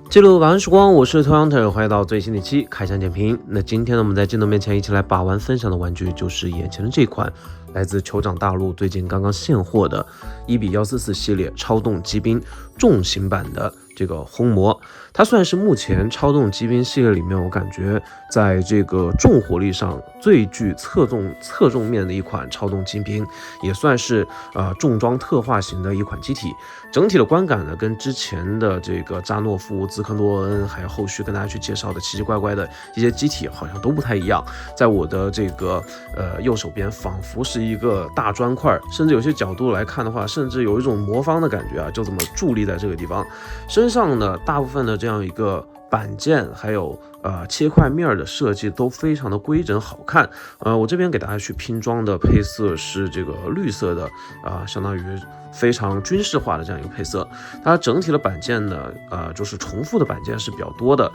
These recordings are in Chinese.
记录晚安时光，我是偷羊特，欢迎到最新的一期开箱点评。那今天呢，我们在镜头面前一起来把玩分享的玩具就是眼前的这款，来自酋长大陆最近刚刚现货的1比144系列超动机兵重型版的这个轰魔。它算是目前超动机兵系列里面，我感觉在这个重火力上最具侧重面的一款超动机兵，也算是重装特化型的一款机体。整体的观感呢，跟之前的这个扎诺夫、兹克洛恩，还有后续跟大家去介绍的奇奇怪怪的一些机体，好像都不太一样。在我的这个右手边，仿佛是一个大砖块，甚至有些角度来看的话，甚至有一种魔方的感觉啊，就这么伫立在这个地方。身上呢，大部分的这样一个板件，还有切块面的设计都非常的规整好看。我这边给大家去拼装的配色是这个绿色的，相当于非常军事化的这样一个配色。它整体的板件呢，就是重复的板件是比较多的，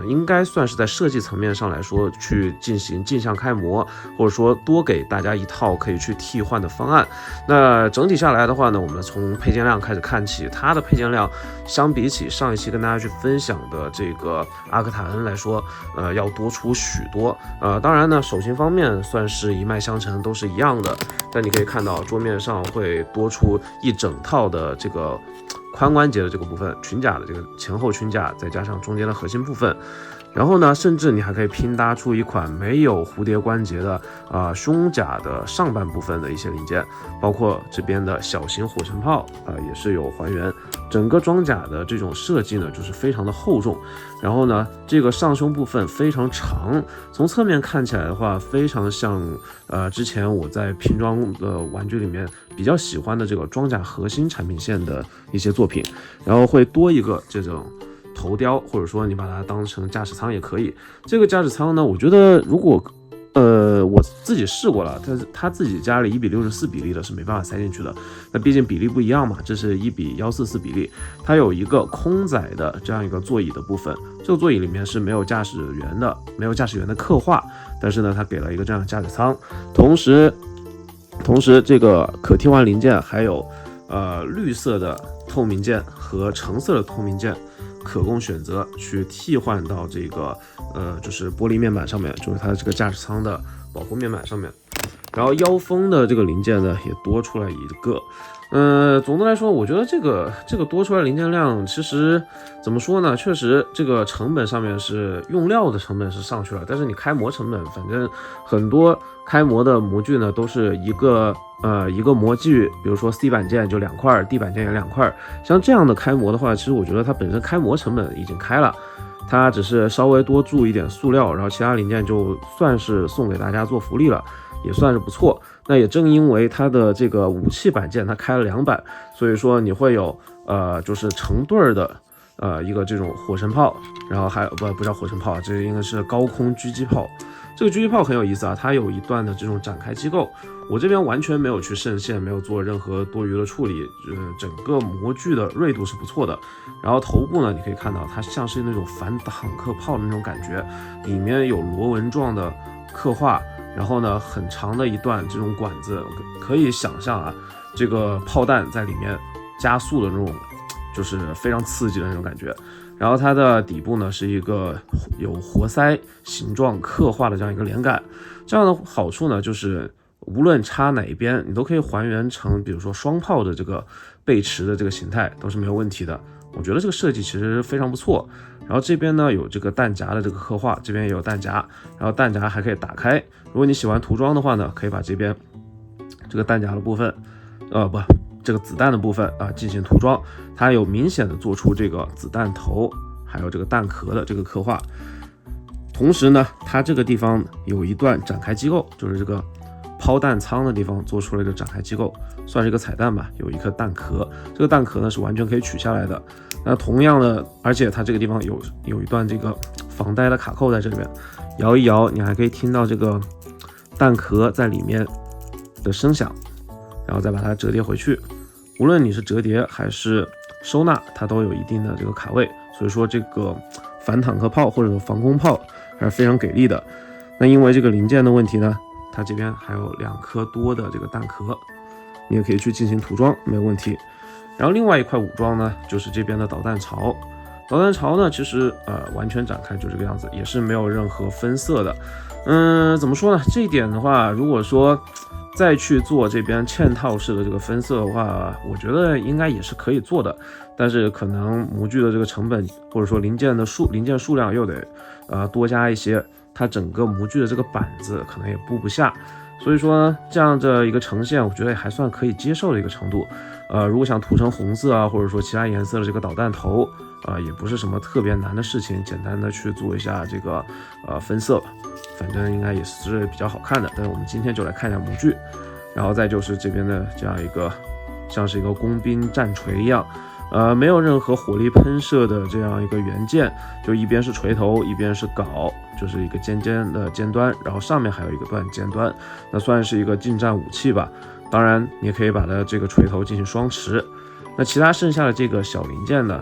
应该算是在设计层面上来说去进行镜像开模，或者说多给大家一套可以去替换的方案。那整体下来的话呢，我们从配件量开始看起，它的配件量相比起上一期跟大家去分享的这个阿克塔恩来说，要多出许多。当然呢，手型方面算是一脉相承，都是一样的。但你可以看到桌面上会多出一整套的这个髋关节的这个部分，裙甲的这个前后裙甲，再加上中间的核心部分。然后呢，甚至你还可以拼搭出一款没有蝴蝶关节的胸甲的上半部分的一些零件，包括这边的小型火绳炮也是有还原。整个装甲的这种设计呢，就是非常的厚重。然后呢，这个上胸部分非常长，从侧面看起来的话，非常像之前我在拼装的玩具里面比较喜欢的这个装甲核心产品线的一些作品。然后会多一个这种头雕，或者说你把它当成驾驶舱也可以。这个驾驶舱呢，我觉得如果我自己试过了，他自己家里1比64比例的是没办法塞进去的，那毕竟比例不一样嘛，这是1比144比例。它有一个空载的这样一个座椅的部分，这个座椅里面是没有驾驶员的刻画，但是呢，它给了一个这样的驾驶舱。同时这个可替换零件还有绿色的透明件和橙色的透明件，可供选择去替换到这个就是玻璃面板上面，就是它这个驾驶舱的保护面板上面。然后腰封的这个零件呢也多出来一个。总的来说，我觉得这个多出来零件量，其实怎么说呢？确实这个成本上面是用料的成本是上去了，但是你开模成本，反正很多开模的模具呢都是一个模具，比如说 C 板件就2块，D 板件也2块。像这样的开模的话，其实我觉得它本身开模成本已经开了，它只是稍微多注一点塑料，然后其他零件就算是送给大家做福利了，也算是不错。那也正因为它的这个武器板件它开了2板，所以说你会有就是成对的一个这种火绳炮，然后还不叫火绳炮，这应该是高空狙击炮。这个狙击炮很有意思啊，它有一段的这种展开机构，我这边完全没有去渗线，没有做任何多余的处理，整个模具的锐度是不错的。然后头部呢，你可以看到它像是那种反坦克炮的那种感觉，里面有螺纹状的刻画。然后呢，很长的一段这种管子，可以想象啊，这个炮弹在里面加速的那种，就是非常刺激的那种感觉。然后它的底部呢是一个有活塞形状刻画的这样一个连杆，这样的好处呢就是无论插哪一边，你都可以还原成比如说双炮的这个背驰的这个形态都是没有问题的。我觉得这个设计其实非常不错。然后这边呢有这个弹夹的这个刻画，这边也有弹夹，然后弹夹还可以打开。如果你喜欢涂装的话呢，可以把这边这个弹夹的部分，这个子弹的部分进行涂装。它有明显的做出这个子弹头还有这个弹壳的这个刻画。同时呢，它这个地方有一段展开机构，就是这个抛弹舱的地方做出了一个展开机构，算是一个彩蛋吧，有一颗弹壳。这个弹壳呢是完全可以取下来的。那同样的，而且它这个地方有一段这个防呆的卡扣在这边，摇一摇，你还可以听到这个弹壳在里面的声响，然后再把它折叠回去。无论你是折叠还是收纳，它都有一定的这个卡位，所以说这个反坦克炮或者防空炮还是非常给力的。那因为这个零件的问题呢，它这边还有2颗多的这个弹壳，你也可以去进行涂装，没有问题。然后另外一块武装呢，就是这边的导弹槽。导弹槽呢，其实完全展开就这个样子，也是没有任何分色的。怎么说呢？这一点的话，如果说再去做这边嵌套式的这个分色的话，我觉得应该也是可以做的，但是可能模具的这个成本或者说零件数量又得多加一些，它整个模具的这个板子可能也布不下，所以说这样的一个呈现，我觉得也还算可以接受的一个程度。如果想涂成红色啊，或者说其他颜色的这个导弹头也不是什么特别难的事情，简单的去做一下这个分色吧，反正应该也是比较好看的。但是我们今天就来看一下模具，然后再就是这边的这样一个像是一个工兵战锤一样，没有任何火力喷射的这样一个元件，就一边是锤头，一边是镐，就是一个尖尖的尖端，然后上面还有一个断尖端，那算是一个近战武器吧。当然你也可以把它这个锤头进行双持。那其他剩下的这个小零件呢，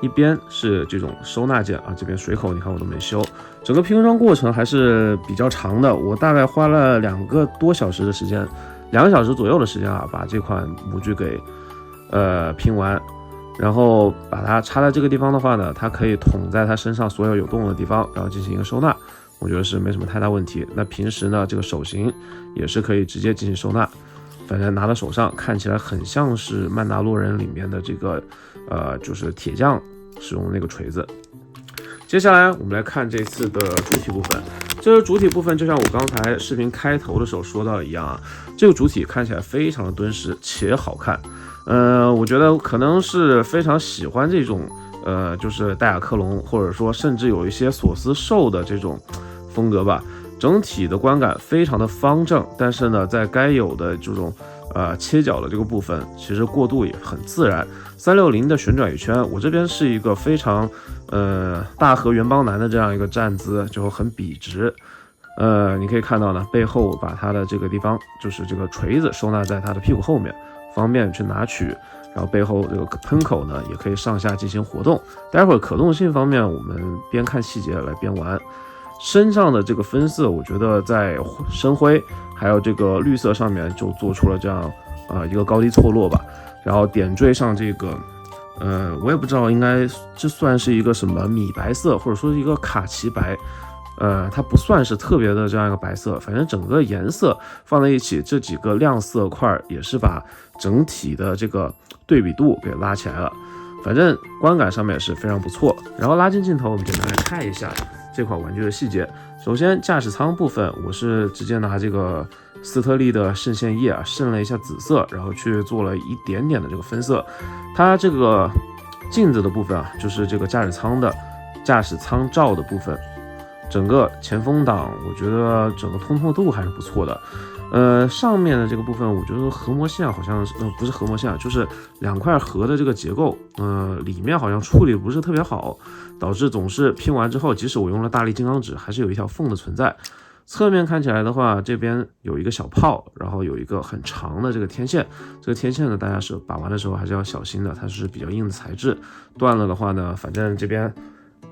一边是这种收纳件啊，这边水口你看我都没修，整个拼装过程还是比较长的，我大概花了2个多小时的时间，2个小时左右的时间啊，把这款模具给拼完。然后把它插在这个地方的话呢，它可以捅在它身上所有有洞的地方，然后进行一个收纳，我觉得是没什么太大问题。那平时呢，这个手型也是可以直接进行收纳，反正拿到手上看起来很像是曼达洛人里面的这个就是铁匠使用的那个锤子。接下来我们来看这次的主体部分。这个主体部分就像我刚才视频开头的时候说到的一样啊，这个主体看起来非常的敦实且好看。我觉得可能是非常喜欢这种就是戴亚克隆，或者说甚至有一些索斯兽的这种风格吧。整体的观感非常的方正，但是呢，在该有的这种切角的这个部分，其实过渡也很自然。360的旋转一圈，我这边是一个非常大和原邦男的这样一个站姿，就很笔直。你可以看到呢，背后把它的这个地方，就是这个锤子收纳在它的屁股后面，方便去拿取。然后背后这个喷口呢，也可以上下进行活动。待会儿可动性方面，我们边看细节来边玩。身上的这个分色，我觉得在深灰还有这个绿色上面就做出了这样一个高低错落吧。然后点缀上这个我也不知道应该这算是一个什么米白色，或者说一个卡其白。它不算是特别的这样一个白色，反正整个颜色放在一起，这几个亮色块也是把整体的这个对比度给拉起来了，反正观感上面也是非常不错。然后拉近镜头，我们简单来看一下这款玩具的细节。首先驾驶舱部分，我是直接拿这个斯特利的渗线液渗了一下紫色，然后去做了一点点的这个分色。它这个镜子的部分啊，就是这个驾驶舱罩的部分，整个前风挡我觉得整个通透度还是不错的。上面的这个部分我觉得核膜线好像是不是核膜线，就是2块核的这个结构，里面好像处理不是特别好，导致总是拼完之后，即使我用了大力金刚指，还是有一条缝的存在。侧面看起来的话，这边有一个小泡，然后有一个很长的这个天线，这个天线呢，大家是把玩的时候还是要小心的，它是比较硬的材质，断了的话呢，反正这边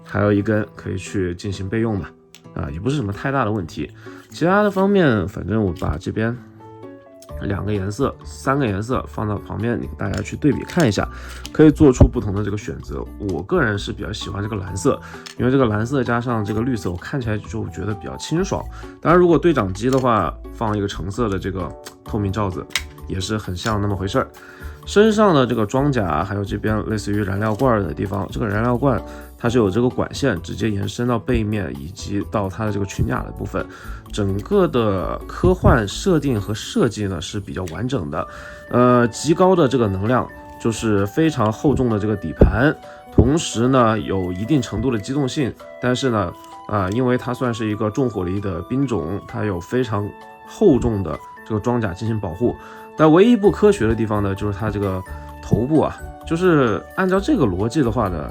还有一根可以去进行备用吧。也不是什么太大的问题。其他的方面，反正我把这边2个颜色、3个颜色放到旁边，大家去对比看一下，可以做出不同的这个选择。我个人是比较喜欢这个蓝色，因为这个蓝色加上这个绿色，我看起来就觉得比较清爽。当然，如果对讲机的话，放一个橙色的这个透明罩子，也是很像那么回事儿。身上的这个装甲，还有这边类似于燃料罐的地方，这个燃料罐它是有这个管线直接延伸到背面，以及到它的这个裙甲的部分。整个的科幻设定和设计呢是比较完整的，极高的这个能量，就是非常厚重的这个底盘，同时呢有一定程度的机动性，但是呢因为它算是一个重火力的兵种，它有非常厚重的这个装甲进行保护。但唯一不科学的地方呢，就是它这个头部啊，就是按照这个逻辑的话呢，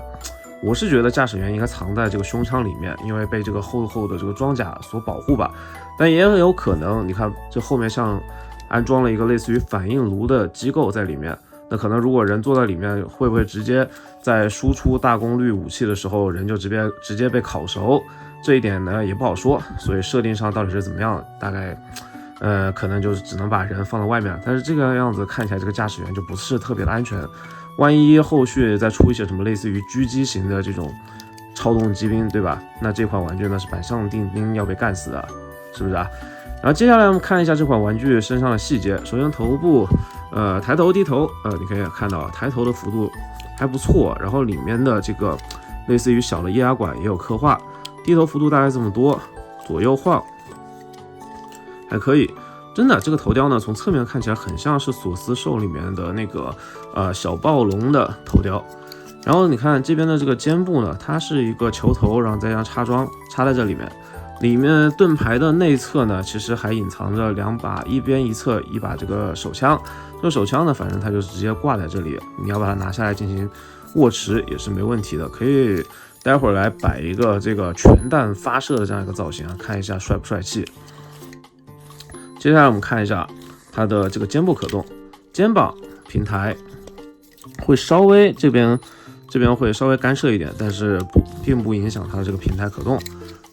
我是觉得驾驶员应该藏在这个胸腔里面，因为被这个厚厚的这个装甲所保护吧。但也很有可能，你看这后面像安装了一个类似于反应炉的机构在里面，那可能如果人坐在里面，会不会直接在输出大功率武器的时候，人就直接被烤熟？这一点呢也不好说，所以设定上到底是怎么样，大概可能就是只能把人放在外面，但是这个样子看起来这个驾驶员就不是特别的安全。万一后续再出一些什么类似于狙击型的这种超动机兵，对吧？那这款玩具呢是板上钉钉要被干死的，是不是啊？然后接下来我们看一下这款玩具身上的细节。首先头部，抬头低头，你可以看到抬头的幅度还不错，然后里面的这个类似于小的液压管也有刻画，低头幅度大概这么多，左右晃还可以。真的，这个头雕呢，从侧面看起来很像是索斯兽里面的那个小暴龙的头雕。然后你看这边的这个肩部呢，它是一个球头，然后再加上插装插在这里面。里面盾牌的内侧呢，其实还隐藏着2把，一边一侧一把这个手枪。这个手枪呢，反正它就直接挂在这里，你要把它拿下来进行握持也是没问题的。可以待会儿来摆一个这个全弹发射的这样一个造型啊，看一下帅不帅气。接下来我们看一下它的这个肩部可动，肩膀平台会稍微这边会稍微干涉一点，但是并不影响它的这个平台可动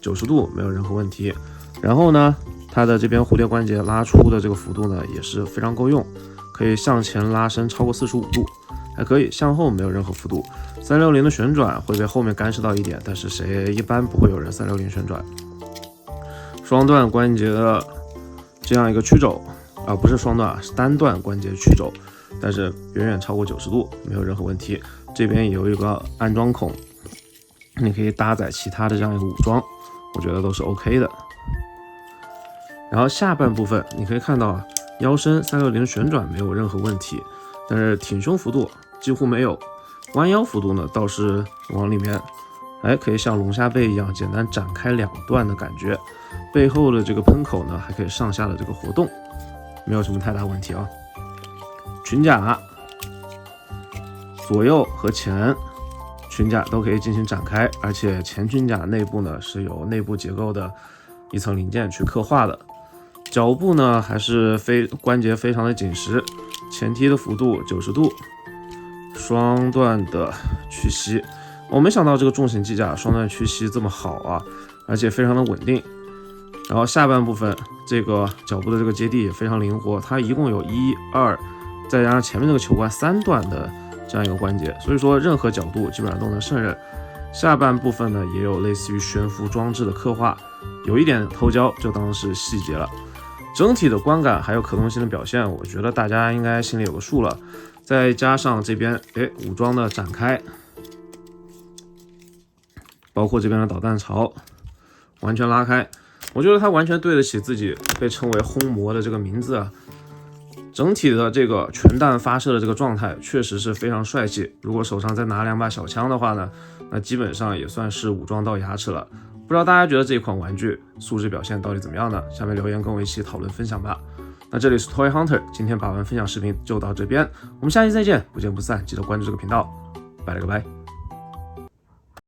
，90度没有任何问题。然后呢，它的这边蝴蝶关节拉出的这个幅度呢也是非常够用，可以向前拉伸超过45度，还可以向后没有任何幅度。360的旋转会被后面干涉到一点，但是一般不会有人360旋转。双段关节的这样一个曲肘不是双段，是单段关节曲肘，但是远远超过90度，没有任何问题。这边也有一个安装孔，你可以搭载其他的这样一个武装，我觉得都是 OK 的。然后下半部分你可以看到腰身360旋转没有任何问题，但是挺胸幅度几乎没有，弯腰幅度呢倒是往里面可以像龙虾背一样简单展开2段的感觉。背后的这个喷口呢还可以上下的这个活动，没有什么太大问题啊。裙甲左右和前裙甲都可以进行展开，而且前裙甲内部呢是有内部结构的一层零件去刻画的。脚部呢还是关节非常的紧实，前踢的幅度90度，双段的屈膝。我没想到这个重型机甲双段屈膝这么好啊，而且非常的稳定。然后下半部分这个脚部的这个接地也非常灵活，它一共有1、2，再加上前面这个球冠3段的这样一个关节，所以说任何角度基本上都能胜任。下半部分呢也有类似于悬浮装置的刻画，有一点偷焦就当是细节了。整体的观感还有可动性的表现，我觉得大家应该心里有个数了。再加上这边武装的展开，包括这边的导弹槽完全拉开，我觉得它完全对得起自己被称为轰魔的这个名字啊。整体的这个全弹发射的这个状态确实是非常帅气，如果手上再拿2把小枪的话呢，那基本上也算是武装到牙齿了。不知道大家觉得这一款玩具素质表现到底怎么样呢？下面留言跟我一起讨论分享吧。那这里是 Toy Hunter， 今天把玩分享视频就到这边，我们下期再见，不见不散，记得关注这个频道，拜了个拜。